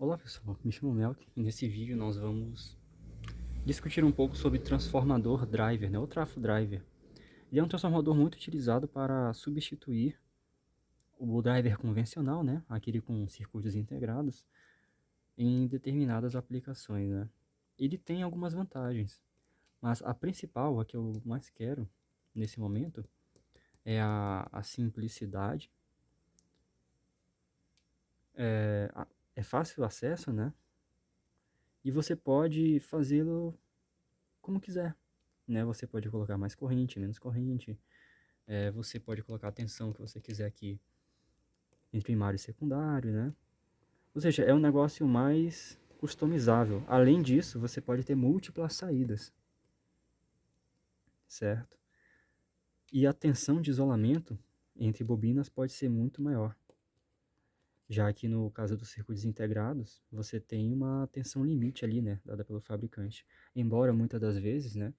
Olá pessoal, me chamo Melk e nesse vídeo nós vamos discutir um pouco sobre transformador driver, né, ou trafo driver. Ele é um transformador muito utilizado para substituir o driver convencional, né, aquele com circuitos integrados, em determinadas aplicações, né. Ele tem algumas vantagens, mas a principal, a que eu mais quero nesse momento, é a simplicidade, é fácil o acesso, né, e você pode fazê-lo como quiser, né? Você pode colocar mais corrente, menos corrente, você pode colocar a tensão que você quiser aqui entre primário e secundário, né? Ou seja, é um negócio mais customizável. Além disso, você pode ter múltiplas saídas, certo? E a tensão de isolamento entre bobinas pode ser muito maior, já que no caso dos circuitos integrados, você tem uma tensão limite ali, né, dada pelo fabricante. Embora muitas das vezes, né,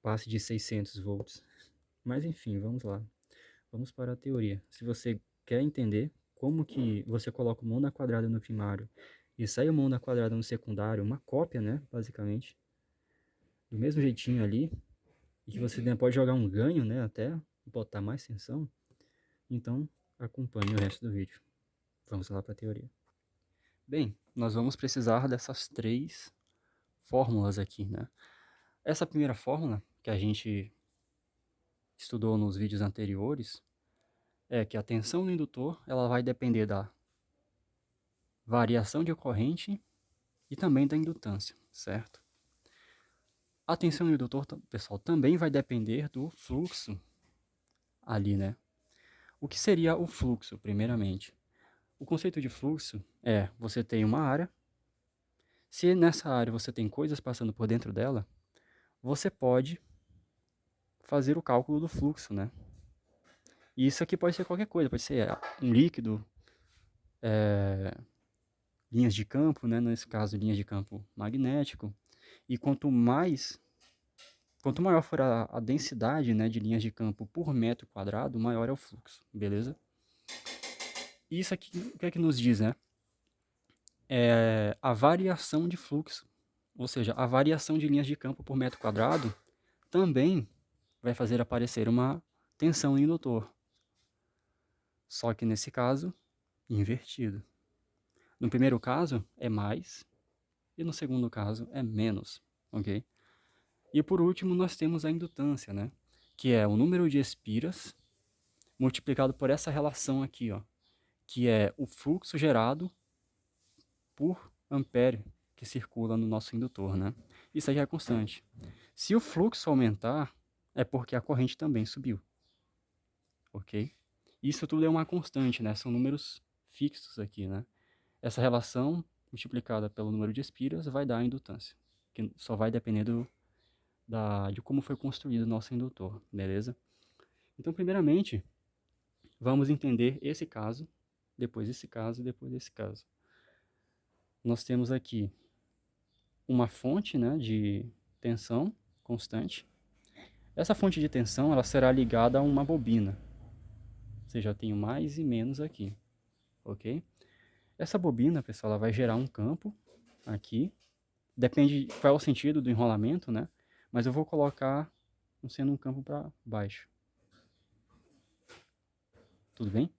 passe de 600 volts. Mas enfim, vamos lá. Vamos para a teoria. Se você quer entender como que você coloca uma onda quadrada no primário e sai uma onda quadrada no secundário, uma cópia, né, basicamente, do mesmo jeitinho ali, e que você pode jogar um ganho, né, até botar mais tensão, então acompanhe o resto do vídeo. Vamos lá para a teoria. Bem, nós vamos precisar dessas três fórmulas aqui, né? Essa primeira fórmula, que a gente estudou nos vídeos anteriores, é que a tensão do indutor ela vai depender da variação de corrente e também da indutância, certo? A tensão do indutor, pessoal, também vai depender do fluxo ali, né? O que seria o fluxo, primeiramente? O conceito de fluxo é, você tem uma área, se nessa área você tem coisas passando por dentro dela, você pode fazer o cálculo do fluxo, né? E isso aqui pode ser qualquer coisa, pode ser um líquido, linhas de campo, né? Nesse caso, linhas de campo magnético. E quanto maior for a densidade, né, de linhas de campo por metro quadrado, maior é o fluxo, beleza? E isso aqui, o que é que nos diz, né? É a variação de fluxo, ou seja, a variação de linhas de campo por metro quadrado também vai fazer aparecer uma tensão no indutor. Só que nesse caso, invertido. No primeiro caso é mais e no segundo caso é menos, ok? E por último nós temos a indutância, né? Que é o número de espiras multiplicado por essa relação aqui, ó, que é o fluxo gerado por ampere que circula no nosso indutor, né? Isso aí é constante. Se o fluxo aumentar, é porque a corrente também subiu, ok? Isso tudo é uma constante, né? São números fixos aqui, né? Essa relação multiplicada pelo número de espiras vai dar a indutância, que só vai depender de como foi construído o nosso indutor, beleza? Então, primeiramente, vamos entender esse caso, depois esse caso e depois esse caso. Nós temos aqui uma fonte, né, de tensão constante. Essa fonte de tensão ela será ligada a uma bobina. Ou seja, eu tenho mais e menos aqui, ok? Essa bobina, pessoal, ela vai gerar um campo aqui. Depende qual é o sentido do enrolamento, né? Mas eu vou colocar sendo um campo para baixo. Tudo bem?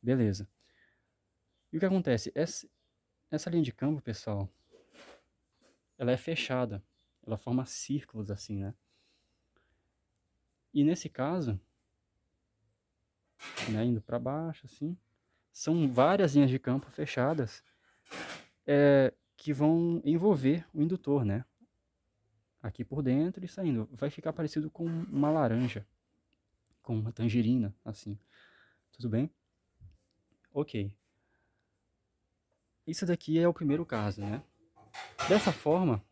Beleza. E o que acontece? Essa linha de campo, pessoal, ela é fechada. Ela forma círculos assim, né? E nesse caso, né, indo para baixo assim, são várias linhas de campo fechadas que vão envolver o indutor, né? Aqui por dentro e saindo. Vai ficar parecido com uma laranja, com uma tangerina, assim. Tudo bem? Ok. Isso daqui é o primeiro caso, né? Dessa forma,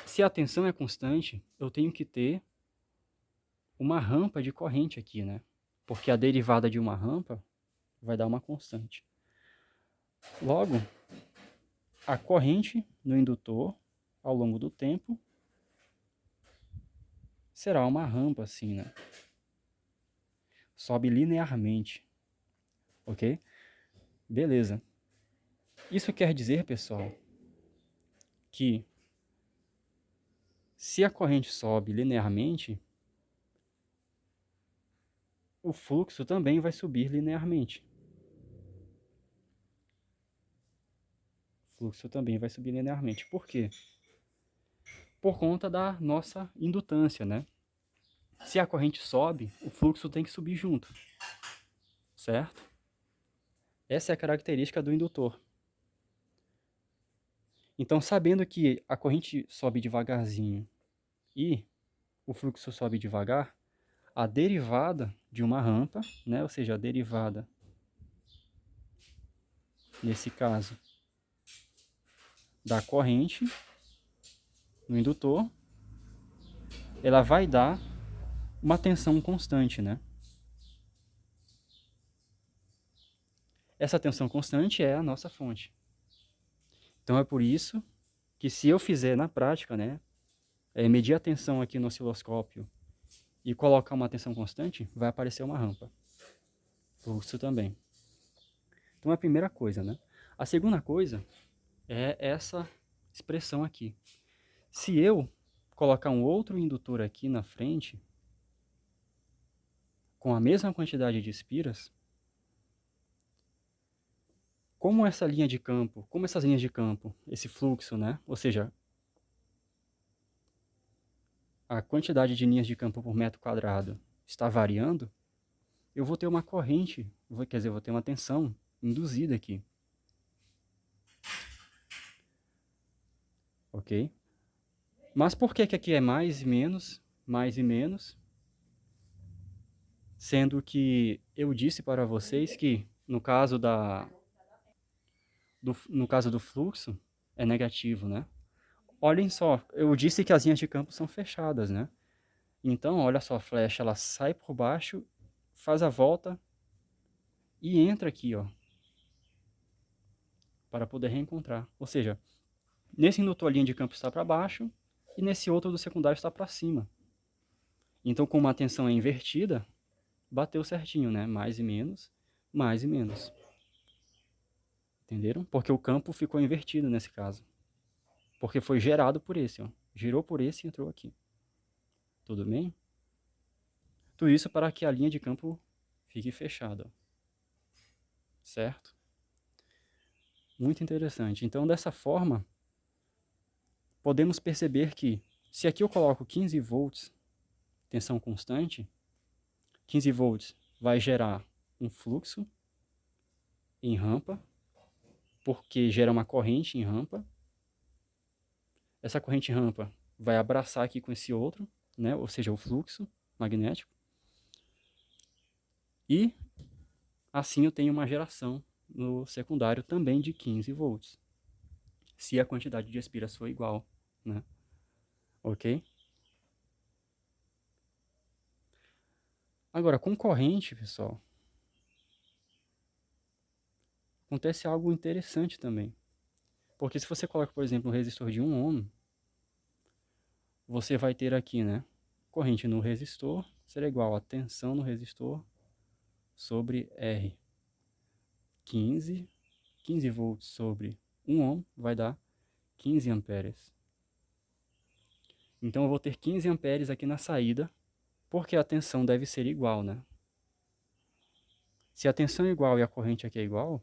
se a tensão é constante, eu tenho que ter uma rampa de corrente aqui, né? Porque a derivada de uma rampa vai dar uma constante. Logo, a corrente no indutor, ao longo do tempo, será uma rampa assim, né? Sobe linearmente, ok? Beleza. Isso quer dizer, pessoal, que se a corrente sobe linearmente, o fluxo também vai subir linearmente. O fluxo também vai subir linearmente. Por quê? Por conta da nossa indutância, né? Se a corrente sobe, o fluxo tem que subir junto, certo? Essa é a característica do indutor. Então, sabendo que a corrente sobe devagarzinho e o fluxo sobe devagar, a derivada de uma rampa, né? Ou seja, a derivada, nesse caso, da corrente no indutor, ela vai dar uma tensão constante, né? Essa tensão constante é a nossa fonte. Então é por isso que se eu fizer na prática, né, medir a tensão aqui no osciloscópio e colocar uma tensão constante, vai aparecer uma rampa. Fluxo também. Então é a primeira coisa, né? A segunda coisa é essa expressão aqui. Se eu colocar um outro indutor aqui na frente, com a mesma quantidade de espiras, como essa linha de campo, como essas linhas de campo, esse fluxo, né? Ou seja, a quantidade de linhas de campo por metro quadrado está variando, eu vou ter uma corrente, quer dizer, eu vou ter uma tensão induzida aqui. Ok? Mas por que que aqui é mais e menos, sendo que eu disse para vocês que no caso no caso do fluxo é negativo, né? Olhem só, eu disse que as linhas de campo são fechadas, né? Então, olha só, a flecha ela sai por baixo, faz a volta e entra aqui, ó, para poder reencontrar. Ou seja, nesse indutor a linha de campo está para baixo e nesse outro do secundário está para cima. Então, como a tensão é invertida, bateu certinho, né? Mais e menos, mais e menos. Entenderam? Porque o campo ficou invertido nesse caso. Porque foi gerado por esse, ó. Girou por esse e entrou aqui. Tudo bem? Tudo isso para que a linha de campo fique fechada. Certo? Muito interessante. Então, dessa forma, podemos perceber que se aqui eu coloco 15 volts, tensão constante, 15 volts vai gerar um fluxo em rampa, porque gera uma corrente em rampa. Essa corrente em rampa vai abraçar aqui com esse outro, né? Ou seja, o fluxo magnético. E assim eu tenho uma geração no secundário também de 15 volts, se a quantidade de espiras for igual, né? Ok? Agora, com corrente, pessoal, acontece algo interessante também. Porque se você coloca, por exemplo, um resistor de 1 ohm, você vai ter aqui, né? Corrente no resistor será igual a tensão no resistor sobre R. 15 volts sobre 1 ohm vai dar 15 amperes. Então eu vou ter 15 amperes aqui na saída, porque a tensão deve ser igual, né? Se a tensão é igual e a corrente aqui é igual,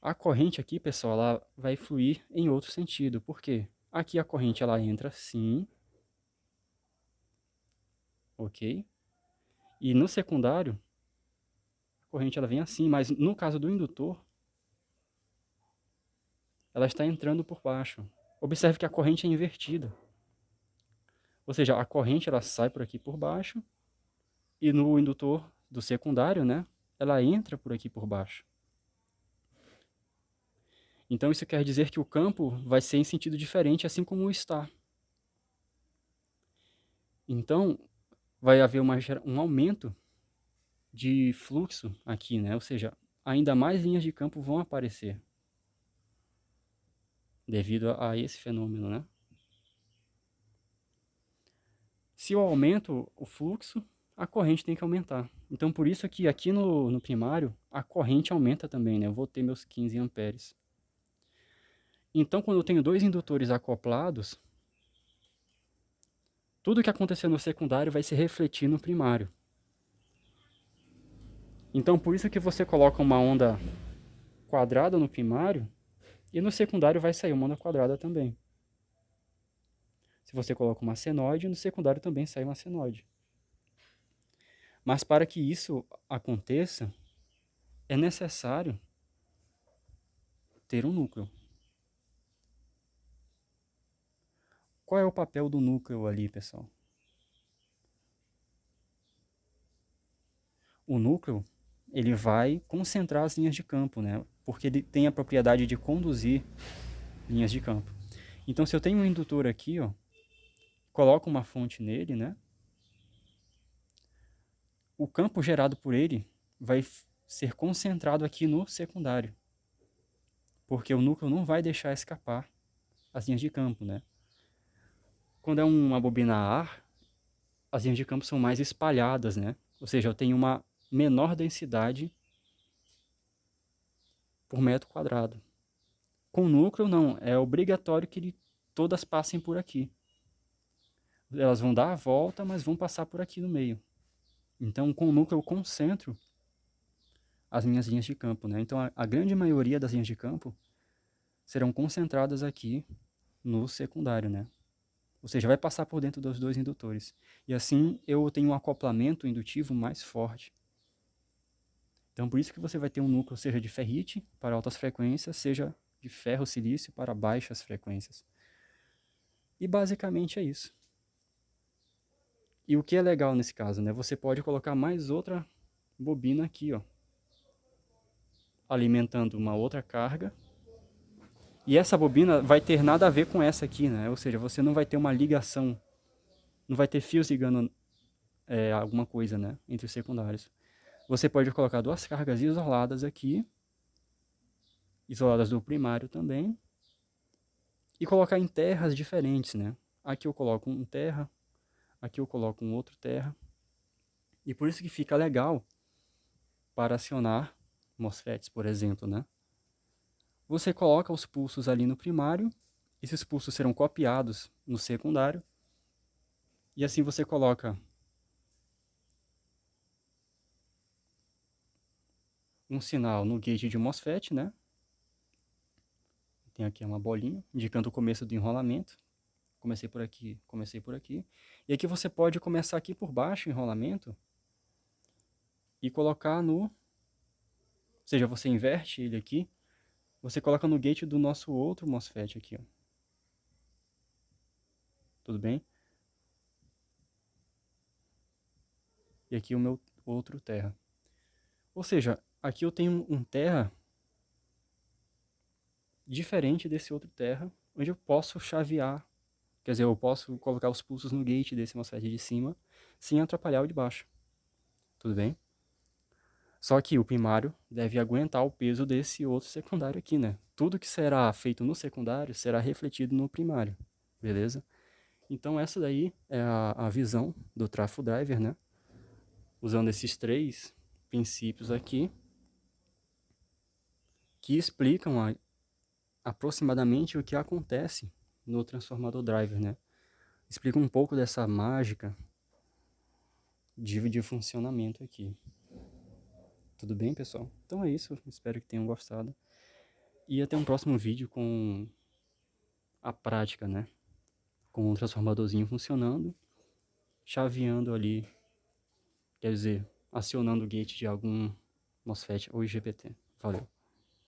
a corrente aqui, pessoal, ela vai fluir em outro sentido. Por quê? Aqui a corrente ela entra assim, ok? E no secundário, a corrente ela vem assim, mas no caso do indutor, ela está entrando por baixo. Observe que a corrente é invertida. Ou seja, a corrente ela sai por aqui por baixo e no indutor do secundário, né, ela entra por aqui por baixo. Então isso quer dizer que o campo vai ser em sentido diferente, assim como está. Então vai haver um aumento de fluxo aqui, né? Ou seja, ainda mais linhas de campo vão aparecer devido a esse fenômeno, né? Se eu aumento o fluxo, a corrente tem que aumentar. Então, por isso que aqui no primário, a corrente aumenta também, né? Eu vou ter meus 15 amperes. Então, quando eu tenho dois indutores acoplados, tudo que acontecer no secundário vai se refletir no primário. Então, por isso que você coloca uma onda quadrada no primário e no secundário vai sair uma onda quadrada também. Se você coloca uma senoide, no secundário também sai uma senoide. Mas para que isso aconteça, é necessário ter um núcleo. Qual é o papel do núcleo ali, pessoal? O núcleo, ele vai concentrar as linhas de campo, né? Porque ele tem a propriedade de conduzir linhas de campo. Então, se eu tenho um indutor aqui, ó, coloco uma fonte nele, né? O campo gerado por ele vai ser concentrado aqui no secundário. Porque o núcleo não vai deixar escapar as linhas de campo, né? Quando é uma bobina a ar, as linhas de campo são mais espalhadas, né? Ou seja, eu tenho uma menor densidade por metro quadrado. Com núcleo, não. É obrigatório que todas passem por aqui. Elas vão dar a volta, mas vão passar por aqui no meio. Então, com o núcleo, eu concentro as minhas linhas de campo, né? Então, a grande maioria das linhas de campo serão concentradas aqui no secundário, né? Ou seja, vai passar por dentro dos dois indutores. E assim, eu tenho um acoplamento indutivo mais forte. Então, por isso que você vai ter um núcleo, seja de ferrite para altas frequências, seja de ferro-silício para baixas frequências. E basicamente é isso. E o que é legal nesse caso, né? Você pode colocar mais outra bobina aqui, ó, alimentando uma outra carga. E essa bobina vai ter nada a ver com essa aqui, né? Ou seja, você não vai ter uma ligação, não vai ter fios ligando alguma coisa, né, entre os secundários. Você pode colocar duas cargas isoladas aqui, isoladas do primário também, e colocar em terras diferentes, né? Aqui eu coloco um terra, aqui eu coloco um outro terra. E por isso que fica legal para acionar MOSFETs, por exemplo, né? Você coloca os pulsos ali no primário, esses pulsos serão copiados no secundário, e assim você coloca um sinal no gate de MOSFET, né? Tem aqui uma bolinha, indicando o começo do enrolamento. Comecei por aqui, comecei por aqui. E aqui você pode começar aqui por baixo o enrolamento e colocar no... Ou seja, você inverte ele aqui, você coloca no gate do nosso outro MOSFET aqui, ó. Tudo bem? E aqui o meu outro terra. Ou seja, aqui eu tenho um terra diferente desse outro terra, onde eu posso chavear. Quer dizer, eu posso colocar os pulsos no gate desse MOSFET de cima, sem atrapalhar o de baixo. Tudo bem? Só que o primário deve aguentar o peso desse outro secundário aqui, né? Tudo que será feito no secundário será refletido no primário, beleza? Então essa daí é a visão do trafo driver, né? Usando esses três princípios aqui, que explicam aproximadamente o que acontece no transformador driver, né? Explica um pouco dessa mágica de funcionamento aqui. Tudo bem, pessoal? Então é isso, espero que tenham gostado. E até um próximo vídeo com a prática, né? Com um transformadorzinho funcionando, chaveando ali, quer dizer, acionando o gate de algum MOSFET ou IGBT. Valeu!